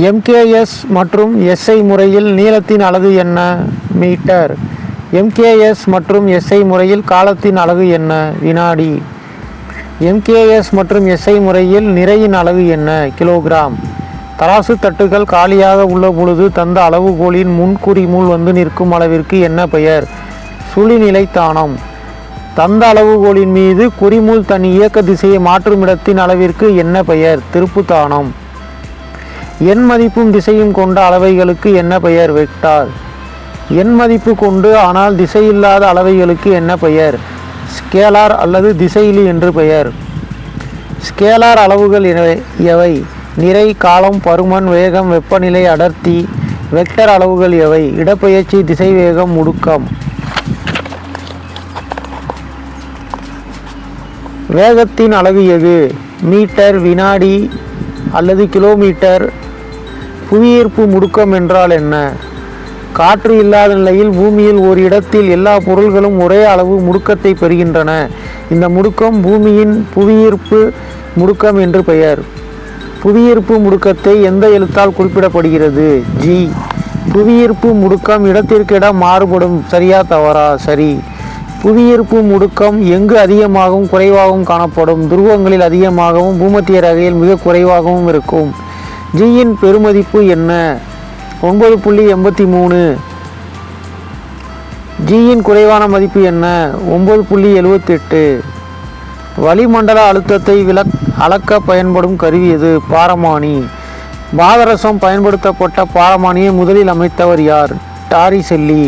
MKS மற்றும் SI முறையில் நீளத்தின் அலகு என்ன? மீட்டர். எம்கேஎஸ் மற்றும் எஸ்ஐ முறையில் காலத்தின் அலகு என்ன? வினாடி. எம்கேஎஸ் மற்றும் எஸ்ஐ முறையில் நிறையின் அலகு என்ன? கிலோகிராம். தராசு தட்டுகள் காலியாக உள்ள பொழுது தந்த அளவுகோலின் முன்குறிமுள் வந்து நிற்கும் அளவிற்கு என்ன பெயர்? சுழிநிலைத்தானம். தந்த அளவுகோலின் மீது குறிமுள் தன் இயக்க திசையை மாற்றும் இடத்தின் அளவிற்கு என்ன பெயர்? திருப்புத்தானம். எண் மதிப்பும் திசையும் கொண்ட அளவைகளுக்கு என்ன பெயர்? வெக்டார். எண் மதிப்பு கொண்டு ஆனால் திசையில்லாத அளவைகளுக்கு என்ன பெயர்? ஸ்கேலார் அல்லது திசையிலி என்று பெயர். ஸ்கேலார் அளவுகள் எவை? நிறை, காலம், பருமன், வேகம், வெப்பநிலை, அடர்த்தி. வெக்டர் அளவுகள் எவை? இடப்பெயர்ச்சி, திசைவேகம், முடுக்கம். வேகத்தின் அலகு எது? மீட்டர், வினாடி அல்லது கிலோமீட்டர். புவியீர்ப்பு முடுக்கம் என்றால் என்ன? காற்று இல்லாத நிலையில் பூமியில் ஒரு இடத்தில் எல்லா பொருள்களும் ஒரே அளவு முடுக்கத்தை பெறுகின்றன. இந்த முடுக்கம் பூமியின் புவியீர்ப்பு முடுக்கம் என்று பெயர். புவியீர்ப்பு முடுக்கத்தை எந்த எழுத்தால் குறிப்பிடப்படுகிறது? ஜி. புவியீர்ப்பு முடுக்கம் இடத்திற்கு இடம் மாறுபடும். சரியா தவறா? சரி. புவியீர்ப்பு முடுக்கம் எங்கு அதிகமாகவும் குறைவாகவும் காணப்படும்? துருவங்களில் அதிகமாகவும் பூமத்திய ரேகையில் மிக குறைவாகவும் இருக்கும். ஜியின் பெருமதிப்பு என்ன? 9.83. ஜியின் குறைவான மதிப்பு என்ன? 9.78. வளிமண்டல அழுத்தத்தை அளக்க பயன்படும் கருவி எது? பாரமானி. பாதரசம் பயன்படுத்தப்பட்ட பாரமானியை முதலில் அமைத்தவர் யார்? டாரிசெல்லி.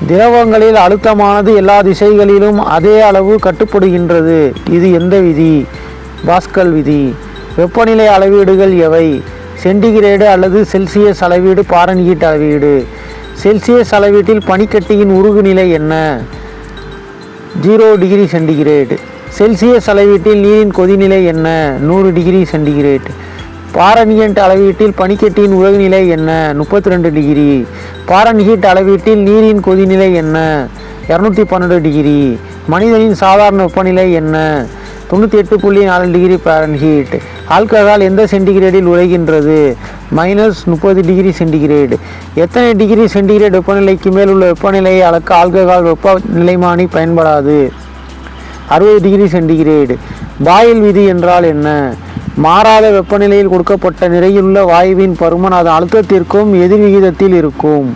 திரவங்களில் அழுத்தமானது எல்லா திசைகளிலும் அதே அளவு கட்டுப்படுகின்றது. இது எந்த விதி? பாஸ்கல் விதி. வெப்பநிலை அளவீடுகள் எவை? சென்டிகிரேடு அல்லது செல்சியஸ் அளவீடு, பாரன்ஹீட் அளவீடு. செல்சியஸ் அளவீட்டில் பனிக்கட்டியின் உருகுநிலை என்ன? 0 டிகிரி சென்டிகிரேடு. செல்சியஸ் அளவீட்டில் நீரின் கொதிநிலை என்ன? 100 டிகிரி சென்டிகிரேட். பாரன்ஹீட் அளவீட்டில் பனிக்கட்டியின் உருகுநிலை என்ன? 32 டிகிரி. பாரன்ஹீட் அளவீட்டில் நீரின் கொதிநிலை என்ன? 212 டிகிரி. மனிதனின் சாதாரண வெப்பநிலை என்ன? 98.4 டிகிரி பாரன்ஹீட். ஆல்கஹால் எந்த சென்டிகிரேடில் உறைகின்றது? -30 டிகிரி சென்டிகிரேடு. எத்தனை டிகிரி சென்டிகிரேட் வெப்பநிலைக்கு மேல் உள்ள வெப்பநிலையை அளக்க ஆல்கஹால் வெப்பநிலைமானி பயன்படாது? 60 டிகிரி சென்டிகிரேடு. பாயில் விதி என்றால் என்ன? மாறாத வெப்பநிலையில் கொடுக்கப்பட்ட நிறையுள்ள வாயுவின் பருமன் அதன் அழுத்தத்திற்கும் எதிர் விகிதத்தில் இருக்கும்.